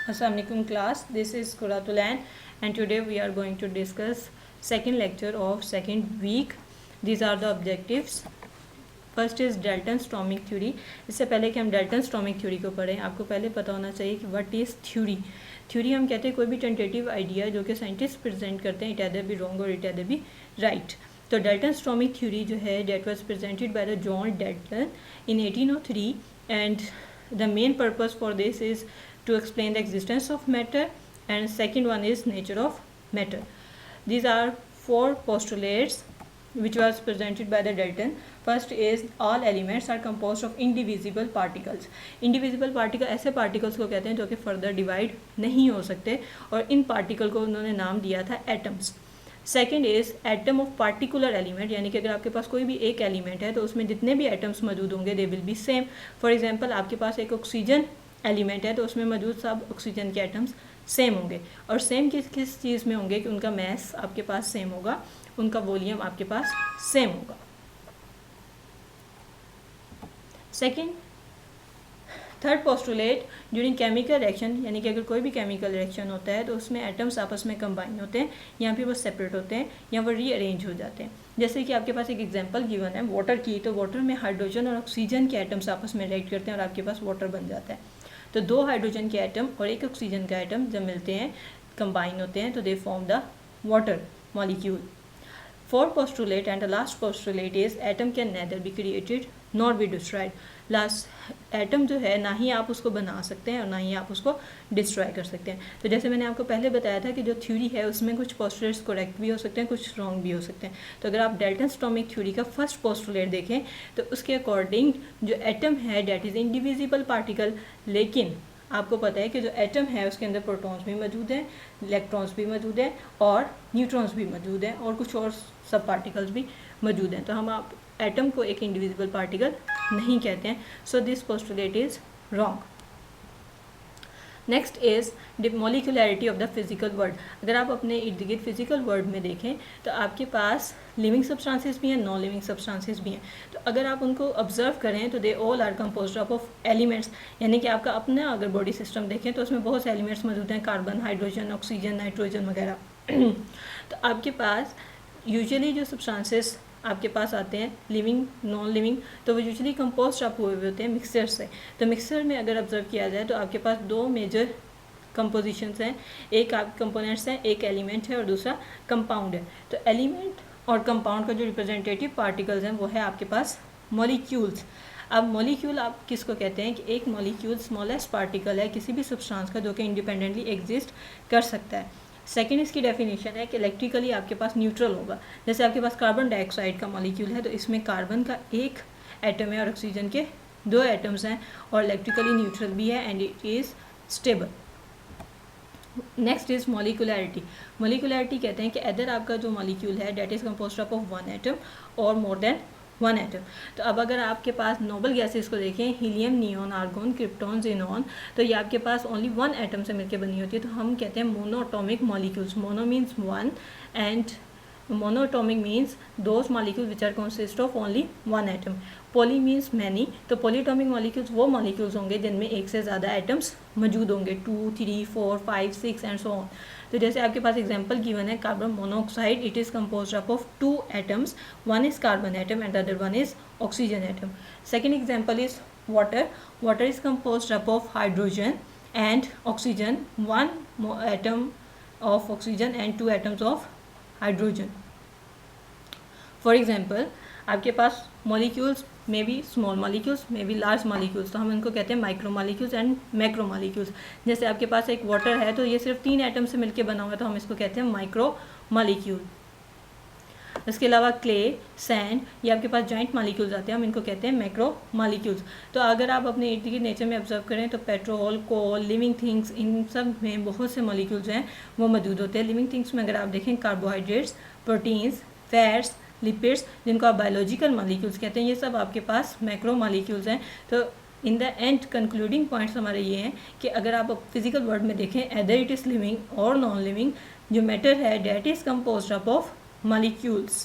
Assalamualaikum class, this is Kuratulan and today we are going to discuss second lecture of second week. These are the objectives. First is Dalton atomic theory. इससे पहले कि हम Dalton atomic theory को पढ़ें, आपको पहले पता होना चाहिए कि व्हाट इज़ थ्योरी. थ्योरी हम कहते हैं कोई भी टेंटेटिव आइडिया जो कि साइंटिस्ट प्रेजेंट करते हैं, इट एदर बी रॉन्ग और इट एदर बी राइट. तो डेल्टन स्टॉर्मिक थ्योरी जो है that was presented by the John Dalton in 1803 and the main purpose for this is to explain the existence of matter, and second one is nature of matter. These are four postulates which was presented by the Dalton. First is all elements are composed of indivisible particles. Indivisible particle ऐसे particles को कहते हैं जो कि further divide नहीं हो सकते, और इन particle को उन्होंने नाम दिया था atoms. Second is atom of particular element, यानी कि अगर आपके पास कोई भी एक एलिमेंट है तो उसमें जितने भी एटम्स मौजूद होंगे they will be same. For example आपके पास एक ऑक्सीजन एलिमेंट है तो उसमें मौजूद सब ऑक्सीजन के एटम्स सेम होंगे, और सेम किस चीज़ में होंगे कि उनका मैस आपके पास सेम होगा, उनका वॉल्यूम आपके पास सेम होगा. Second third postulate, during chemical reaction, यानी कि अगर कोई भी केमिकल रिएक्शन होता है तो उसमें एटम्स आपस में कंबाइन होते हैं, यहाँ पे वो सेपरेट होते हैं या वो रीअरेंज हो जाते हैं. जैसे कि आपके पास एक एग्जांपल गिवन है वाटर की, तो वाटर में हाइड्रोजन और ऑक्सीजन के एटम्स आपस में रिएक्ट करते हैं और आपके पास वाटर बन जाता है. तो दो हाइड्रोजन के एटम और एक ऑक्सीजन का एटम जब मिलते हैं, कंबाइन होते हैं, तो they form the water molecule. Fourth postulate and the last postulate is atom can nether be created not be destroyed. Last atom जो है ना ही आप उसको बना सकते हैं और ना ही आप उसको डिस्ट्रॉय कर सकते हैं. तो जैसे मैंने आपको पहले बताया था कि जो थ्योरी है उसमें कुछ पोस्टुलेट्स करेक्ट भी हो सकते हैं, कुछ रॉन्ग भी हो सकते हैं. तो अगर आप डेल्टन स्टॉर्मिक थ्योरी का फर्स्ट पोस्टुलेट देखें तो उसके अकॉर्डिंग जो एटम है डेट इज़ इंडिविजिबल पार्टिकल, लेकिन आपको पता है कि जो एटम है उसके अंदर प्रोटॉन्स भी मौजूद हैं, इलेक्ट्रॉन्स भी मौजूद हैं और न्यूट्रॉन्स भी मौजूद हैं और कुछ और सब पार्टिकल्स भी मौजूद हैं. तो हम आप एटम को एक इंडिविजिबल पार्टिकल नहीं कहते हैं. So this postulate is wrong. Next is the molecularity of the physical world. अगर आप अपने इर्द गिर्द फिजिकल वर्ल्ड में देखें तो आपके पास लिविंग सब्सटेंसेस भी हैं, नॉन लिविंग सब्सटेंसेस भी हैं. तो अगर आप उनको ऑब्जर्व करें तो they all are composed of elements, यानी कि आपका अपना अगर बॉडी सिस्टम देखें तो उसमें बहुत से एलिमेंट्स मौजूद हैं, कार्बन, हाइड्रोजन, ऑक्सीजन, नाइट्रोजन वगैरह. तो आपके पास यूजुअली जो सब्सटेंसेस आपके पास आते हैं लिविंग नॉन लिविंग, तो वो यूजुअली कंपोस्ट आप हुए होते हैं मिक्सचर से. तो मिक्सचर में अगर ऑब्जर्व किया जाए तो आपके पास दो मेजर कंपोजिशंस हैं, एक आप कंपोनेंट्स हैं, एक एलिमेंट है और दूसरा कंपाउंड है. तो एलिमेंट और कंपाउंड का जो रिप्रेजेंटेटिव पार्टिकल्स हैं वो है आपके पास मॉलिक्यूल्स. अब मॉलिक्यूल आप किसको कहते हैं कि एक मॉलिक्यूल स्मॉलेस्ट पार्टिकल है किसी भी सब्सटेंस का जो कि इंडिपेंडेंटली एग्जिस्ट कर सकता है. सेकेंड इसकी डेफिनेशन है कि इलेक्ट्रिकली आपके पास न्यूट्रल होगा. जैसे आपके पास कार्बन डाइऑक्साइड का मॉलिक्यूल है तो इसमें कार्बन का एक एटम है और ऑक्सीजन के दो एटम्स हैं और इलेक्ट्रिकली न्यूट्रल भी है and it is stable. Next is molecularity. Molecularity कहते हैं कि अदर आपका जो मॉलिक्यूल है that is composed of one atom or more then one atom. तो अब अगर आपके पास नोबल गैसेस को देखें, helium, neon, argon, krypton, xenon, तो ये आपके पास ओनली वन एटम से मिलकर बनी होती है. तो हम कहते हैं monoatomic molecules. Mono means one and monoatomic means those molecules which are consist of only one atom. Poly means many. तो पॉलीएटॉमिक मॉलिक्यूल्स वो मॉलिक्यूल्स होंगे जिनमें एक से ज़्यादा एटम्स मौजूद होंगे, 2, 3, 4, 5, 6 एंड सो ऑन. तो जैसे आपके पास एग्जांपल गिवन है carbon monoxide, it is composed of 2 atoms, one is carbon atom and the other one is oxygen atom. Second example is water. Water is composed of hydrogen and oxygen, one atom of oxygen and 2 atoms of hydrogen. For example आपके पास molecules में भी small molecules में भी large molecules, तो हम इनको कहते हैं micro molecules and macro molecules. जैसे आपके पास एक वाटर है तो ये सिर्फ 3 एटम से मिलकर बना हुआ है तो हम इसको कहते हैं माइक्रो मॉलिक्यूल. इसके अलावा क्ले, सैंड, ये आपके पास जॉइंट मॉलिक्यूल्स आते हैं, हम इनको कहते हैं मैक्रो मॉलिक्यूल्स. तो अगर आप अपने इर्द गिर्द नेचर में ऑब्जर्व करें तो पेट्रोल, कोल, लिविंग थिंग्स, इन सब में बहुत से मॉलिक्यूल्स हैं वो मौजूद होते हैं. लिविंग थिंग्स में अगर आप देखें कार्बोहाइड्रेट्स, प्रोटीन्स, फैट्स, लिपिड्स, जिनको आप बायोलॉजिकल मॉलिक्यूल्स कहते हैं, ये सब आपके पास मैक्रो मॉलिक्यूल्स हैं. तो in the end concluding points हमारे ये हैं कि अगर आप फिजिकल वर्ल्ड में देखें एदर इट इज़ लिविंग और नॉन लिविंग, जो मैटर है that is composed of molecules.